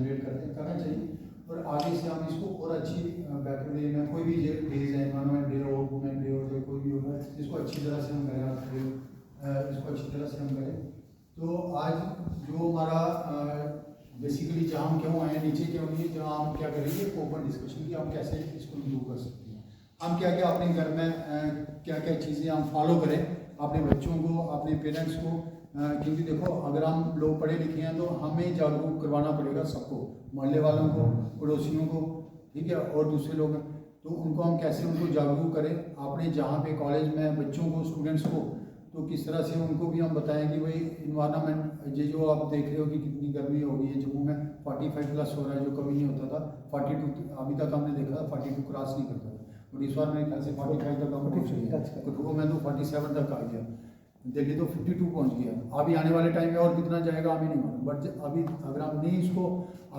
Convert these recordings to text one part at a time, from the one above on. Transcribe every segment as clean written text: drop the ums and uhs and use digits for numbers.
Celebrate करना चाहिए। और आगे से हम इसको और अच्छी बेटर वे में कोई भी डेज है, एनवायरमेंट डे हो, वुमेन डे हो, या कोई भी होगा, इसको अच्छी तरह से हम करें, इसको अच्छी तरह से हम करें। तो आज जो हमारा बेसिकली जहाँ हम क्यों आए हैं, नीचे क्यों नहीं, जहाँ हम क्या करेंगे ओपन डिस्कशन की हम कैसे इसको इम्प्रूव कर सकते हैं, हम क्या क्या अपने घर में क्या क्या चीज़ें हम फॉलो करें अपने बच्चों को, अपने पेरेंट्स को। क्योंकि देखो अगर हम लोग पढ़े लिखे हैं तो हमें जागरूक करवाना पड़ेगा सबको, मोहल्ले वालों को, पड़ोसियों को, ठीक है, और दूसरे लोग। तो उनको हम कैसे उनको जागरूक करें अपने जहाँ पे कॉलेज में बच्चों को, स्टूडेंट्स को, तो किस तरह से उनको भी हम बताएं कि भाई इन्वायरमेंट ये जो आप देख रहे हो कि कितनी गर्मी हो गई है जम्मू में, 45+ हो रहा है, जो कभी नहीं होता था। 42 अभी तक हमने देखा था, 42 क्रॉस नहीं करता था, और इस बार मेरे ख्याल से 45 तक हम पहुँच गए। कठुआ में तो 47 तक आ गया, दिल्ली तो 52 पहुँच गया। अभी आने वाले टाइम में और कितना जाएगा हमें नहीं मालूम, बट अभी अगर हम नहीं इसको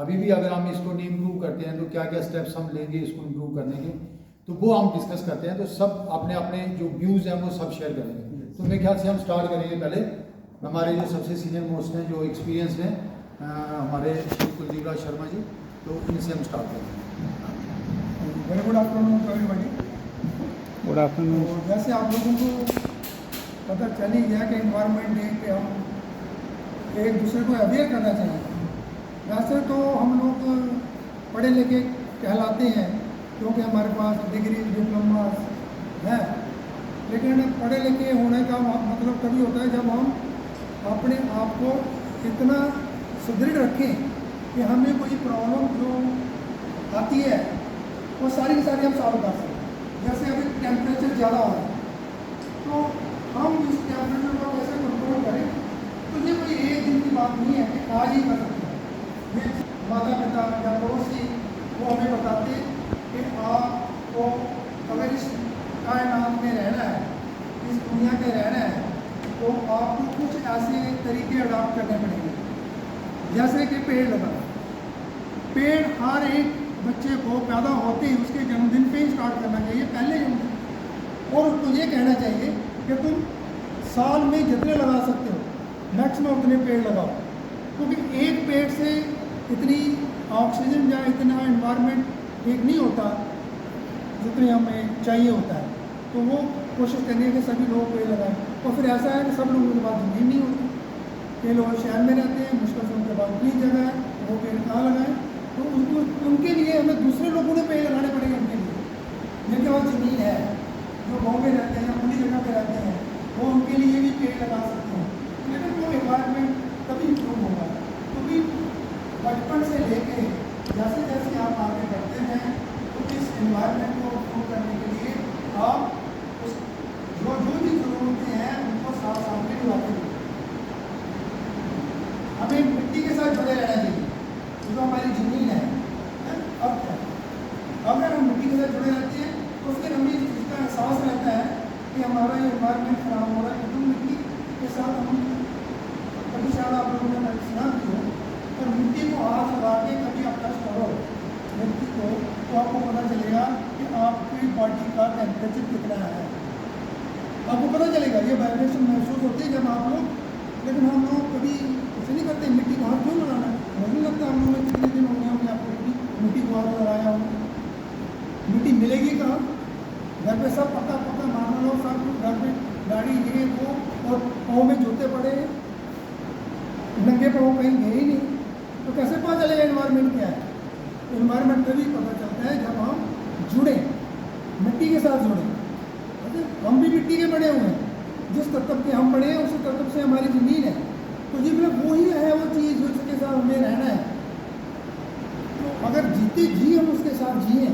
अभी भी अगर हम इसको नहीं इम्प्रूव करते हैं तो क्या क्या स्टेप्स हम लेंगे इसको इम्प्रूव करने के, तो वो हम डिस्कस करते हैं। तो सब अपने अपने जो व्यूज़ हैं वो सब शेयर करेंगे। तो मेरे ख्याल से हम स्टार्ट करेंगे पहले हमारे जो सबसे सीनियर मोस्ट हैं, जो एक्सपीरियंस हैं, हमारे श्री कुलदीप राज शर्मा जी, तो इनसे हम स्टार्ट करेंगे। Very good afternoon to everybody. Good afternoon. जैसे आप लोगों को पता चल ही गया कि एनवायरनमेंट डे पे हम एक दूसरे को अवेयर करना चाहिए। वैसे तो हम लोग पढ़े लिखे कहलाते हैं क्योंकि हमारे पास डिग्री डिप्लोमा है, लेकिन पढ़े लिखे होने का मतलब तभी होता है जब हम अपने आप को इतना सुदृढ़ रखें कि हमें कोई प्रॉब्लम जो आती है वो सारी की सारी हम सॉल्व कर सकें। जैसे अभी टेम्परेचर ज़्यादा हो रहा है तो हम इस टेम्परेचर को कैसे कंट्रोल करें, तो ये कोई एक दिन की बात नहीं है कि आज ही कर सकते हैं। ये माता पिता या पड़ोसी वो हमें बताते कि आपको अगर इस कायनात में रहना है, इस दुनिया में रहना है, तो आपको कुछ ऐसे तरीके अडॉप्ट करने पड़ेंगे। जैसे कि पेड़ लगाना। पेड़ हर एक बच्चे को पैदा होते ही उसके जन्मदिन पे ही स्टार्ट करना चाहिए, पहले जन्मदिन, और उसको ये कहना चाहिए कि तुम साल में जितने लगा सकते हो मैक्सिमम उतने पेड़ लगाओ, क्योंकि एक पेड़ से इतनी ऑक्सीजन या इतना एनवायरनमेंट ठीक नहीं होता जितनी हमें चाहिए होता है। तो वो कोशिश करनी है कि सभी लोग पेड़ लगाएं। और फिर ऐसा है कि सब लोगों के पास ज़मीन नहीं होती, कई लोग शहर में रहते हैं, मुश्किल से उनके पास उतनी जगह है, वो पेड़ कहाँ लगाएं। तो उनको उनके लिए हमें दूसरे लोगों ने पेड़ लगाने पड़ेंगे उनके लिए, जिनके पास ज़मीन है, जो गाँव में रहते हैं या खुली जगह पर रहते हैं, वो उनके लिए भी पेड़ लगा सकते हैं। लेकिन वो एनवायरनमेंट तभी इम्प्रूव होगा क्योंकि बचपन से लेके जैसे जैसे आप आगे बढ़ते हैं तो इस एनवायरनमेंट को इम्प्रूव करने के लिए आप उस जो भी ज़रूरतें हैं उनको साथ साथ में लाते हैं। हमें मिट्टी के साथ जुड़े रहना चाहिए, जो हमारी ज़मीन है। अब क्या, अगर हम मिट्टी के साथ जुड़े रहते हैं तो फिर हमें इसका एहसास रहता है कि हमारा ये एनवायरनमेंट खराब हो रहा है, क्योंकि मिट्टी के साथ हम कभी शायद आप लोगों ने सुना भी हो, और मिट्टी को हाथ लगा के कभी आप टच करो मिट्टी को तो आपको पता चलेगा कि आपकी बॉडी का टेम्परेचर कितना है, आपको पता चलेगा। ये वाइब्रेशन महसूस होती है जब आप लोग, लेकिन हम लोग कभी ऐसे नहीं करते। मिट्टी को हाथ क्यों लगाना है, मुझे नहीं लगता हम लोगों में कितने दिन हो गए होंगे आपको मिट्टी को हाथ लगाया हो। मिट्टी मिलेगी कहाँ, घर पे सब पक्का पक्का मारना लो, सब घर पे गाड़ी ये वो, और पाँव में जूते पड़े हैं, नंगे पाँव कहीं गए ही नहीं, तो कैसे पता चलेगा एनवायरनमेंट क्या है। एनवायरनमेंट तभी पता चलता है जब हम जुड़े, मिट्टी के साथ जुड़े। हम भी मिट्टी के बने हुए हैं, जिस तत्व के हम बने हैं उसी तत्व से हमारी ज़मीन है, तो ये मतलब वही है वो चीज़ जिसके साथ हमें रहना है। तो अगर जीते जी हम उसके साथ जिए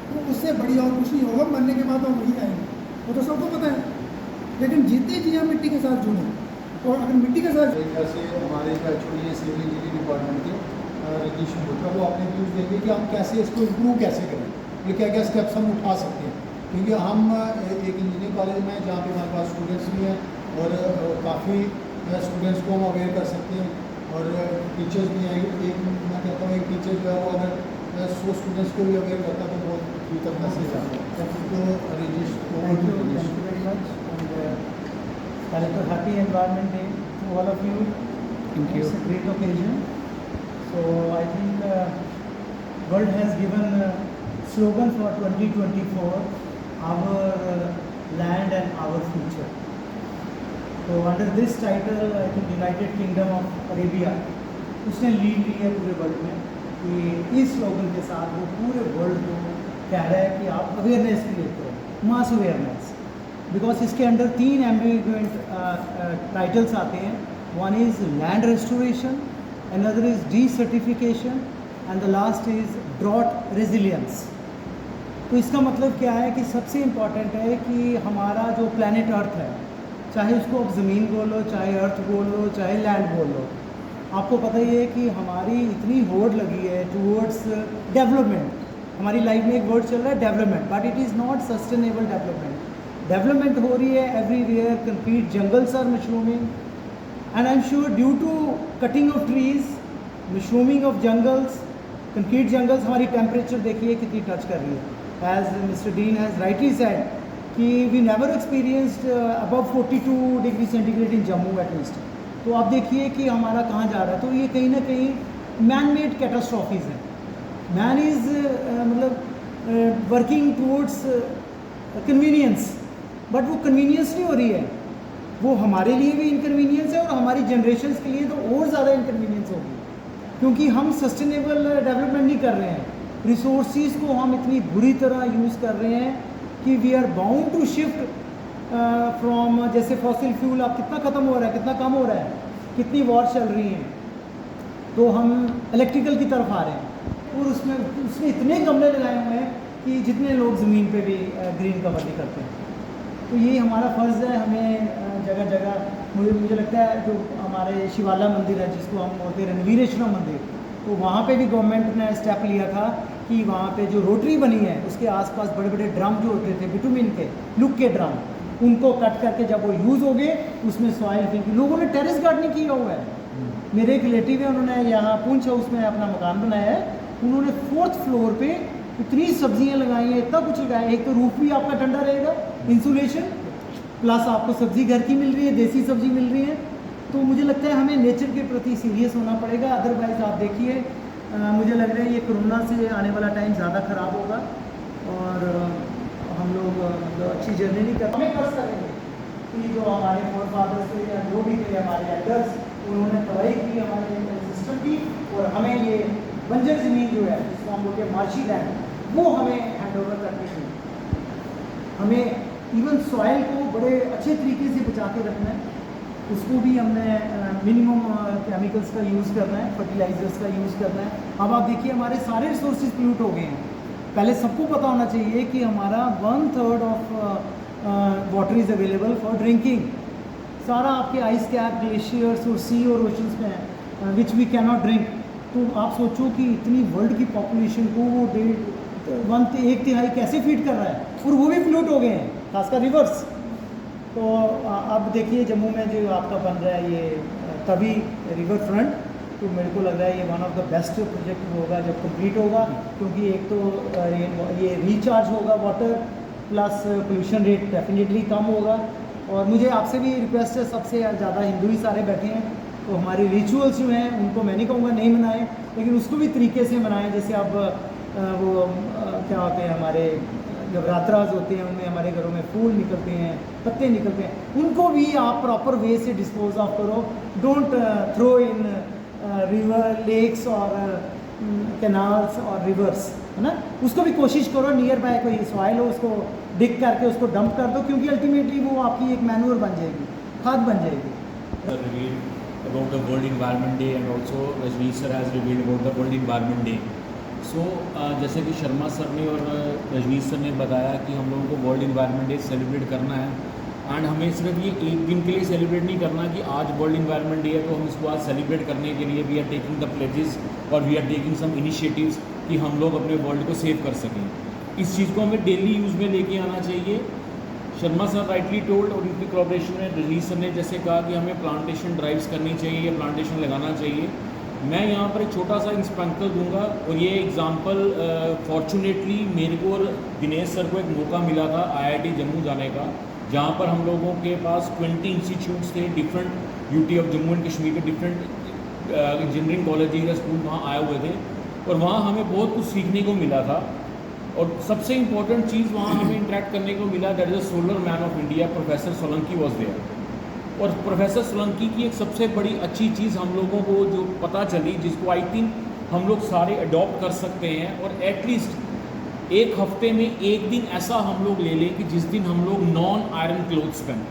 तो उससे बढ़िया और कुछ नहीं होगा। मरने के बाद हम वही आएंगे, वो तो सबको पता है, लेकिन जीते जी हम मिट्टी के साथ जुड़े। और अगर मिट्टी के साथ से हमारे छोड़िए सिविल इंजीनियरिंग डिपार्टमेंट के रजीश होता, वो अपने व्यूज़ देंगे कि हम कैसे इसको इम्प्रूव कैसे करें, ये क्या क्या स्टेप्स हम उठा सकते हैं। क्योंकि हम एक इंजीनियरिंग कॉलेज में जहाँ पे हमारे पास स्टूडेंट्स भी हैं और काफ़ी स्टूडेंट्स को हम अवेयर कर सकते हैं, और टीचर्स भी हैं। एक मैं कहता हूँ एक टीचर जो है वो अगर 100 स्टूडेंट्स को भी अवेयर करता तो बहुत दूर तक मैसेज आता है। तो Rajish, Thank you very much. And happy Environment Day to all of you. Thank you. It's a great occasion. So I think world has given a slogan for 2024, our land and our future. तो under this title I think United kingdom of Arabia उसने lead ली है पूरे world में कि इस slogan के साथ वो पूरे वर्ल्ड को कह रहा है कि आप अवेयरनेस क्रिएट करो, मास अवेयरनेस। बिकॉज इसके अंदर 3 एम्बिगुएंट टाइटल्स आते हैं। One is land restoration, another is desertification and the last is drought resilience. तो इसका मतलब क्या है कि सबसे इम्पॉर्टेंट है कि हमारा जो प्लैनेट अर्थ है, चाहे उसको आप ज़मीन बोलो, चाहे अर्थ बोलो, चाहे लैंड बोलो, आपको पता ही है कि हमारी इतनी होड़ लगी है टूवर्ड्स डेवलपमेंट। हमारी लाइफ में एक वर्ड चल रहा है development, but it is not sustainable development. Development हो रही है everywhere, concrete jungles are mushrooming and I am sure due to cutting of trees, mushrooming of jungles, concrete jungles, हमारी टेम्परेचर देखिए कितनी टच कर रही है। As mister Dean has rightly said कि we never experienced above 42 degree centigrade in Jammu at least. तो आप देखिए कि हमारा कहाँ जा रहा है। तो ये कहीं ना कहीं मैन मेड कैटास्ट्रॉफीज़ हैं। मैन इज़ मतलब वर्किंग टूवर्ड्स कन्वीनियंस, बट वो कन्वीनियंस नहीं हो रही है, वो हमारे लिए भी इनकन्वीनियंस है और हमारी जनरेशन्स के लिए तो और ज़्यादा इनकन्वीनियंस होगी, क्योंकि हम सस्टेनेबल डेवलपमेंट नहीं कर रहे हैं। रिसोर्सिस को हम इतनी बुरी तरह यूज़ कर रहे हैं कि we are bound to shift from, जैसे फॉसिल फ्यूल आप कितना ख़त्म हो रहा है, कितना कम हो रहा है, कितनी वॉर चल रही हैं, तो हम इलेक्ट्रिकल की तरफ आ रहे हैं। और उसमें इतने गमले लगाए हुए हैं कि जितने लोग ज़मीन पे भी ग्रीन कवर नहीं करते हैं। तो ये हमारा फ़र्ज़ है, हमें जगह जगह मुझे लगता है जो हमारे शिवाला मंदिर है जिसको हम बोलते हैं रणवीरेश्वर मंदिर, तो वहाँ पे भी गवर्नमेंट ने स्टेप लिया था कि वहाँ पे जो रोटरी बनी है उसके आसपास बड़े बड़े ड्रम जो होते थे बिटुमिन के, लुक के ड्रम, उनको कट करके जब वो यूज़ हो गए उसमें सॉइल फिल, लोगों ने टेरेस गार्डनिंग किया हुआ है। मेरे एक रिलेटिव है, उन्होंने यहाँ पूंछ हाउस में अपना मकान बनाया है, उन्होंने 4th फ्लोर पे इतनी सब्जियां लगाई हैं, इतना कुछ लगाया है। एक तो रूफ भी आपका ठंडा रहेगा, इंसुलेशन, प्लस आपको सब्जी घर की मिल रही है, देसी सब्जी मिल रही है। तो मुझे लगता है हमें नेचर के प्रति सीरियस होना पड़ेगा, अदरवाइज़ आप देखिए मुझे लग रहा है ये कोरोना से आने वाला टाइम ज़्यादा ख़राब होगा और हम लोग अच्छी जर्नी नहीं कर, हमें कर सकेंगे कि जो हमारे फोर फादर्स थे या जो भी थे हमारे एल्डर्स, उन्होंने तबाही की हमारे सिस्टम की, और हमें ये बंजर ज़मीन जो है जिसको हम बोलते हैं मार्शी लैंड, वो हमें हैंड ओवर करनी चाहिए। हमें इवन सॉइल को बड़े अच्छे तरीके से बचा के रखना है, उसको भी हमने मिनिमम केमिकल्स का यूज़ करना है, फर्टिलाइजर्स का यूज़ करना है। अब आप देखिए हमारे सारे रिसोर्सेज पोल्यूट हो गए हैं। पहले सबको पता होना चाहिए कि हमारा 1/3 of water is available for drinking. सारा आपके आइस कैप, ग्लेशियर्स और सी और ओशंस में है which we can not drink. तो आप सोचो कि इतनी वर्ल्ड की पॉपुलेशन को वो 1/3 कैसे फीड कर रहा है, और वो भी पोल्यूट हो गए हैं, खासकर रिवर्स। तो अब देखिए जम्मू में जो आपका बन रहा है ये तभी रिवर फ्रंट, तो मेरे को लग रहा है ये one of the best project होगा जब कंप्लीट होगा, क्योंकि एक तो ये रिचार्ज होगा water, plus pollution rate definitely come होगा। और मुझे आपसे भी रिक्वेस्ट है, सबसे ज़्यादा हिंदू ही सारे बैठे हैं, तो हमारे रिचुअल्स जो हैं उनको मैं नहीं कहूँगा नहीं मनाएं, लेकिन उसको भी तरीके से मनाएं। जैसे अब वो क्या होते हैं हमारे नवरात्राज होते हैं, उनमें हमारे घरों में फूल निकलते हैं, पत्ते निकलते हैं, उनको भी आप प्रॉपर वे से डिस्पोज ऑफ करो। Don't throw in river, lakes और कैनाल्स और रिवर्स, है ना। उसको भी कोशिश करो नियर बाय कोई सॉइल हो उसको डिग करके उसको डंप कर दो, क्योंकि अल्टीमेटली वो आपकी एक मैन्योर बन जाएगी, खाद बन जाएगी। About the World Environment Day and also Rajneesh sir has revealed about the World Environment Day. So जैसे कि शर्मा सर ने और रजनीश सर ने बताया कि हम लोगों को वर्ल्ड इन्वायरमेंट डे सेलिब्रेट करना है, एंड हमें सिर्फ ये एक दिन के लिए सेलिब्रेट नहीं करना कि आज वर्ल्ड इन्वायरमेंट डे है तो हम इसको आज सेलिब्रेट करने के लिए we are taking the pledges और we are taking some initiatives कि हम लोग अपने वर्ल्ड को सेव कर सकें। इस चीज़ को हमें डेली यूज़ में लेके आना चाहिए। शर्मा सर राइटली टोल्ड और उनकी कोऑपरेशन में रजनीश सर ने जैसे कहा कि हमें प्लांटेशन ड्राइव्स करनी चाहिए या प्लांटेशन लगाना चाहिए। मैं यहाँ पर एक छोटा सा एग्जाम्पल दूंगा, और ये एग्ज़ाम्पल फॉर्चुनेटली मेरे को और दिनेश सर को एक मौका मिला था IIT जम्मू जाने का, जहाँ पर हम लोगों के पास 20 इंस्टीट्यूट्स थे, different UT of Jammu and Kashmir के डिफरेंट इंजीनियरिंग कॉलेज या स्कूल वहाँ आए हुए थे, और वहाँ हमें बहुत कुछ सीखने को मिला था। और सबसे इम्पोर्टेंट चीज़ वहाँ हमें इंटरेक्ट करने को मिला, that is a solar man of India, professor Solanki was there. और प्रोफेसर सोलंकी की एक सबसे बड़ी अच्छी चीज़ हम लोगों को जो पता चली, जिसको आई थिंक हम लोग सारे अडॉप्ट कर सकते हैं, और एटलीस्ट एक हफ्ते में एक दिन ऐसा हम लोग ले लें कि जिस दिन हम लोग नॉन आयरन क्लोथ्स पहनें।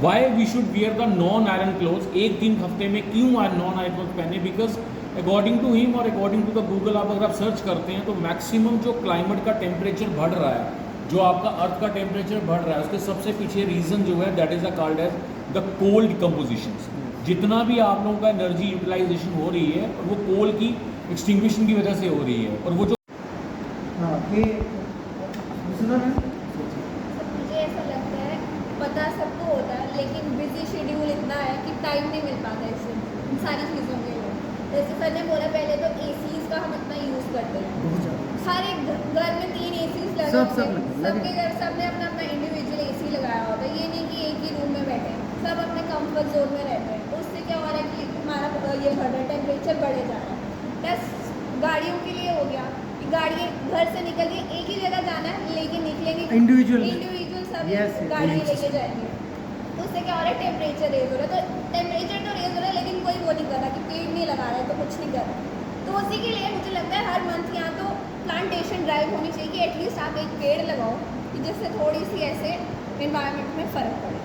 Why we should wear the non iron clothes? एक दिन हफ्ते में क्यों नॉन आयरन क्लोथ पहने? बिकॉज अकॉर्डिंग टू हिम और अकॉर्डिंग टू द गूगल, आप अगर आप सर्च करते हैं तो मैक्सिमम जो क्लाइमेट का टेम्परेचर बढ़ रहा है, जो आपका अर्थ का टेम्परेचर बढ़ रहा है, उसके सबसे पीछे रीज़न जो है that is a called as the coal decomposition. जितना भी आप लोगों का एनर्जी यूटिलाइजेशन हो रही है, और वो कोल की एक्सटिंग्विशन की वजह से हो रही है। और वो जो ये सुना है, मुझे ऐसा लगता है, पता सबको होता है, लेकिन बिजी शेड्यूल इतना है कि टाइम नहीं मिल पाता इससे इन सारी चीज़ों के लिए। जैसे सर ने बोला, पहले तो एसीज़ का हम इतना यूज़ करते हैं, बहुत ज़्यादा। हर एक घर में 3 एसीज़ लगे सब होते हैं, लगे। सबके घर सबने अपना अपना इंडिविजुअल एसी लगाया होता है। ये नहीं कि एक ही रूम में बैठे हैं, सब अपने कंफर्ट जोन में रहते हैं। तो उससे क्या हो रहा है कि हमारा ये बढ़ रहा है, टेम्परेचर बढ़े जा रहा है। प्लस गाड़ियों के लिए हो गया कि गाड़ी घर से निकल के एक ही जगह जाना है, लेकिन निकलेंगे इंडिविजुअल सब गाड़ी लेके जाएंगे। तो उससे क्या हो रहा है, टेम्परेचर रेज हो रहा है। तो टेम्परेचर तो रेज हो रहा है, लेकिन कोई वो नहीं कर रहा कि पेड़ नहीं लगा रहा है, तो कुछ नहीं कर रहा। तो उसी के लिए मुझे लगता है हर मंथ यहाँ तो प्लांटेशन ड्राइव होनी चाहिए कि एटलीस्ट आप एक पेड़ लगाओ, कि जिससे थोड़ी सी ऐसे इन्वायरमेंट में फ़र्क पड़े,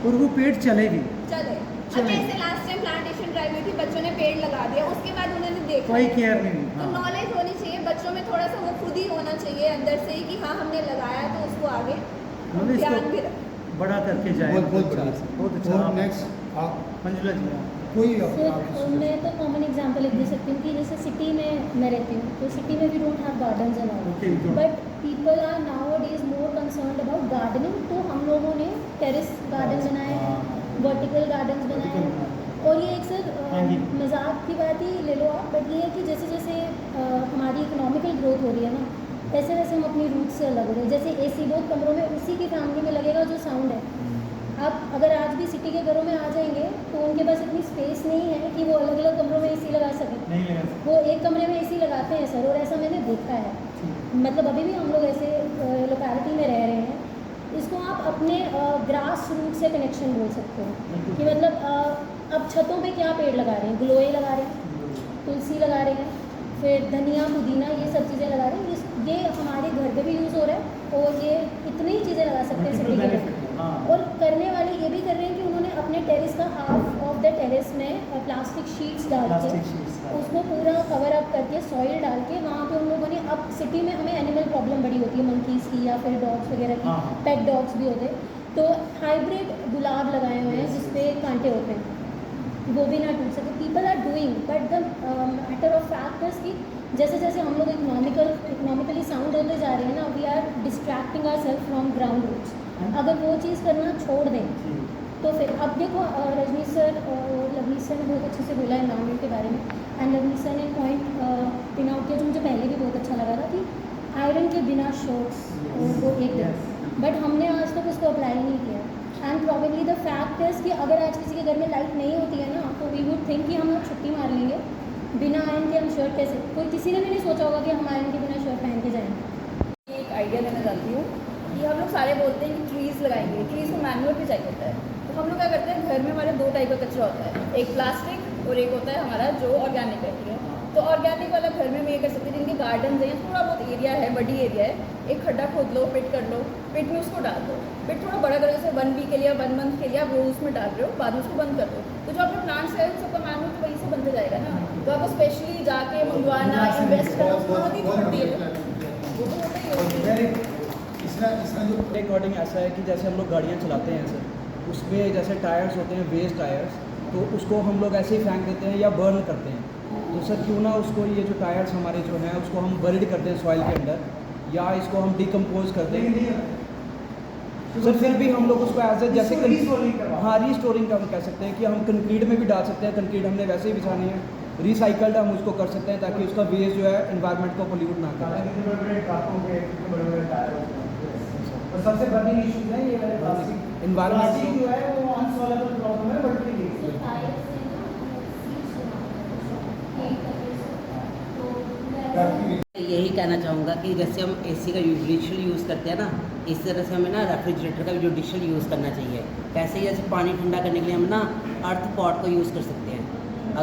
और वो पेड़ चले भी। चले। अब जैसे लास्ट टाइम प्लांटेशन ड्राइव में थी, बच्चों ने पेड़ लगा दिया, उसके बाद उन्होंने देखा कोई केयर नहीं। तो हाँ। नॉलेज होनी चाहिए बच्चों में, थोड़ा सा वो खुद ही होना चाहिए अंदर से ही कि हाँ हमने लगाया, तो उसको आगे मतलब इसको ध्यान भी रखें। बड़ा करके जाए। बहुत बढ़िया। बहुत अच्छा। और आप- नेक्स्ट आप मंजुला जी, कोई सर मैं तो कॉमन एग्जांपल एक दे सकती हूँ कि जैसे सिटी में मैं रहती हूँ, तो सिटी में we don't have gardens and all, Okay, we don't. But people are nowadays more concerned about gardening. तो हम लोगों ने टेरेस गार्डन बनाए हैं, वर्टिकल गार्डन्स बनाए हैं। और ये एक सर हाँ जी। मजाक की बात ही ले लो आप, बट ये है कि जैसे जैसे हमारी इकोनॉमिकल ग्रोथ हो रही है ना, वैसे वैसे हम अपनी रूट से अलग हो रहे हैं। जैसे एसी बहुत कमरों में उसी की फैमिली में लगेगा जो साउंड है। आप अगर आज भी सिटी के घरों में आ जाएंगे तो उनके पास इतनी स्पेस नहीं है कि वो अलग अलग कमरों में एसी लगा सकें। नहीं लगा सकते। वो एक कमरे में एसी लगाते हैं सर, और ऐसा मैंने देखा है। मतलब अभी भी हम लोग ऐसे लोकेलिटी में रह रहे हैं। इसको आप अपने ग्रास रूट से कनेक्शन बोल सकते हो कि मतलब अब छतों पे क्या पेड़ लगा रहे हैं, ग्लोए लगा रहे हैं, तुलसी लगा रहे हैं, फिर धनिया पुदीना, ये सब चीज़ें लगा रहे हैं। ये हमारे घर पे भी यूज़ हो रहा है, और ये इतनी ही चीज़ें लगा सकते हैं सिटी के benefit लिए। है, हाँ। और करने वाले ये भी कर रहे हैं कि उन्होंने अपने टेरेस का हाफ ऑफ द टेरेस में प्लास्टिक शीट्स डाल Plastic के sheets डाल के। उसको पूरा कवर अप करके सॉइल डाल के वहाँ पे उन लोगों ने, अब सिटी में हमें एनिमल प्रॉब्लम बड़ी होती है, मंकीज़ की या फिर डॉग्स वगैरह की, हाँ। पेट डॉग्स भी होते हैं। तो हाइब्रिड गुलाब लगाए हुए हैं जिसपे कांटे होते हैं, वो भी ना टूट सके। People are doing, but the matter of fact is कि जैसे जैसे हम लोग इकोनॉमिकली साउंड होते जा रहे हैं ना, we are distracting our self from ground roots. अगर वो चीज़ करना छोड़ दें तो फिर अब देखो रजनीश सर और लवनीश सर ने बहुत अच्छे से बोला एनवायरनमेंट के बारे में, एंड लवनीश सर ने पॉइंट पिन आउट किया जो मुझे पहले भी बहुत अच्छा लगा था कि आयरन के बिना शर्ट्स और वो एक दिन, बट हमने आज तक उसको अप्लाई नहीं किया। And probably the fact is कि अगर आज किसी के घर में लाइट नहीं होती है ना, तो वी वुड थिंक कि हम लोग छुट्टी मार लेंगे, बिना आयरन के हम शर्ट कैसे, कोई किसी ने भी नहीं सोचा होगा कि हम आयरन के बिना शर्ट पहन के जाएंगे। एक आइडिया देना चाहती हूँ कि हम लोग सारे बोलते हैं कि ट्रीज़ लगाएंगे, ट्रीज़ को मैन्योर भी चाहिए होता है। तो हम लोग क्या करते हैं, घर में हमारे 2 टाइप का कचरा होता है, एक प्लास्टिक और एक होता है हमारा जो ऑर्गेनिक रहती है। तो ऑर्गेनिक वाला घर में हम ये कर सकते हैं, जिनके गार्डन है, थोड़ा बहुत एरिया है, बड़ी एरिया है, एक खड्डा खोद लो, पिट कर लो, पिट में उसको डाल दो, पिट थोड़ा बड़ा करो, जैसे 1 वीक के लिए 1 मंथ के लिए आप रोज में डाल रहे हो, बाद में उसको बंद कर दो। तो जो आपने प्लांट्स है सबका मैनुअल तो वहीं से बनते जाएगा ना, तो आपको स्पेशली जाके मंगवाना, इन्वेस्ट करना बहुत ही पड़ती है, वो तो होता ही है। इसमें जो मेरे अकॉर्डिंग ऐसा है कि जैसे हम लोग गाड़ियाँ चलाते हैं सर, उसमें जैसे टायर्स होते हैं, वेस्ट टायर्स, तो उसको हम लोग ऐसे ही फेंक देते हैं या बर्न करते हैं। तो सर क्यों ना उसको, ये जो टायर्स हमारे जो हैं उसको हम बर्ड करते हैं सॉइल के अंदर, या इसको हम डिकम्पोज कर दें सर, फिर भी हम लोग उसको एज ए जैसे हाँ रीस्टोरिंग का हम कह सकते हैं कि हम कंक्रीट में भी डाल सकते हैं। कंक्रीट हमने वैसे ही बिछानी है, रिसाइकल्ड हम उसको कर सकते हैं ताकि उसका वेस्ट जो है एनवायरनमेंट को पोल्यूट ना करे। और सबसे बड़ी इशू है ये वाले प्लास्टिक Environment जो है वो अनसॉल्वेबल प्रॉब्लम है, बट तो टायर्स से ना सीड्स बनाते हैं, तो कहना चाहूँगा कि जैसे हम एसी का जुडिशियल यूज़ करते हैं ना, इस तरह से हमें ना रेफ्रिजरेटर का भी जुडिशियल यूज़ करना चाहिए। कैसे ही जैसे पानी ठंडा करने के लिए हम ना अर्थ पॉट को यूज़ कर सकते हैं।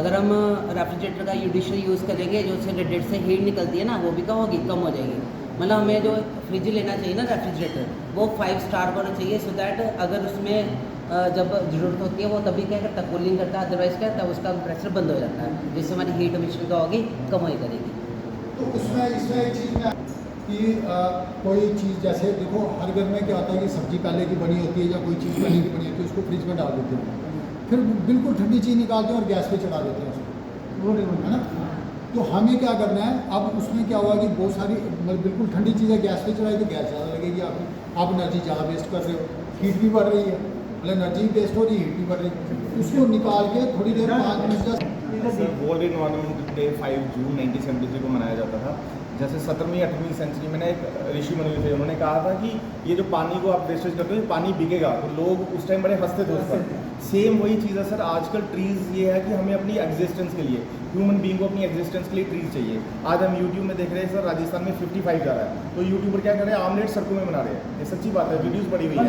अगर हम रेफ्रिजरेटर का जुडिशियल यूज़ करेंगे, जो उससे रेडिएटर से हीट निकलती है ना, वो भी कम होगी, कम हो जाएगी। मतलब हमें जो फ्रिज लेना चाहिए ना रेफ्रिजरेटर, वो 5 स्टार का होना चाहिए, सो दैट अगर उसमें जब ज़रूरत होती है वो तभी क्या करता है, कूलिंग करता है, अदरवाइज क्या करता है, उसका प्रेशर बंद हो जाता है, जिससे हमारी हीट एमिशन का होगी, कम ही करेगी। तो उसमें इसमें एक चीज़ में कि कोई चीज़ जैसे देखो हर घर में क्या होता है कि सब्जी पहले की बनी होती है या कोई चीज़ पहले की बनी होती है, उसको फ्रिज में डाल देते हैं, फिर बिल्कुल ठंडी चीज़ निकालते हैं और गैस पे चढ़ा देते हैं उसको, है ना। तो हमें क्या करना है, अब उसमें क्या हुआ कि बहुत सारी मतलब बिल्कुल ठंडी चीज़ें गैस पे चढ़ाई तो गैस ज़्यादा लगेगी, आप एनर्जी ज़्यादा वेस्ट कर रहे हो, हीट भी बढ़ रही है, मतलब एनर्जी भी वेस्ट हो रही है, हीट भी बढ़ रही है। उसको निकाल के थोड़ी देर 5 मिनट 10 वर्ल्ड एनवायरनमेंट डे 5 जून 1973 को मनाया जाता था। जैसे 17वीं 18वीं सेंचुरी में एक ऋषि मुनि थे, उन्होंने कहा था कि ये जो पानी को आप वेस्टेज करते हो, ये पानी बिकेगा, तो लोग उस टाइम बड़े हंसते थे उस पर। सेम वही चीज़ है सर, आजकल ट्रीज़ ये है कि हमें अपनी एग्जिस्टेंस के लिए, ह्यूमन बीइंग को अपनी एग्जिस्टेंस के लिए ट्रीज़ चाहिए। आज हम यूट्यूब में देख रहे हैं सर, राजस्थान में 55 जा रहा है, तो यूट्यूबर क्या कर रहे हैं, आमलेट सड़कों में बना रहे हैं, ये सच्ची बात है, वीडियोज़ बड़ी हुई है।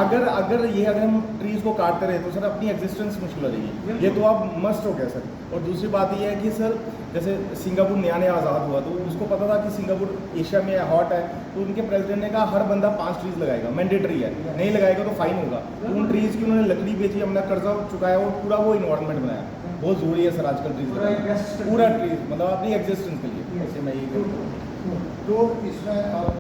अगर हम ट्रीज़ को काटते रहे तो सर अपनी एग्जिस्टेंस मुश्किल हो जाएगी, ये तो आप मस्ट हो गया सर। और दूसरी बात ये है कि सर जैसे सिंगापुर नया आज़ाद हुआ, तो उसको पता था कि सिंगापुर एशिया में हॉट है, तो उनके प्रेसिडेंट ने कहा हर बंदा 5 ट्रीज़ लगाएगा, मैंडेटरी है, नहीं लगाएगा तो फाइन होगा। तो उन ट्रीज़ की उन्होंने लकड़ी बेची, अपना कर्जा चुकाया और पूरा वो इन्वायरमेंट बनाया। बहुत ज़रूरी है सर आजकल ट्रीज़ लगाना, पूरा ट्रीज़ मतलब अपनी एग्जिस्टेंस के लिए। ऐसे मैं यही कहूँगा। तो इसमें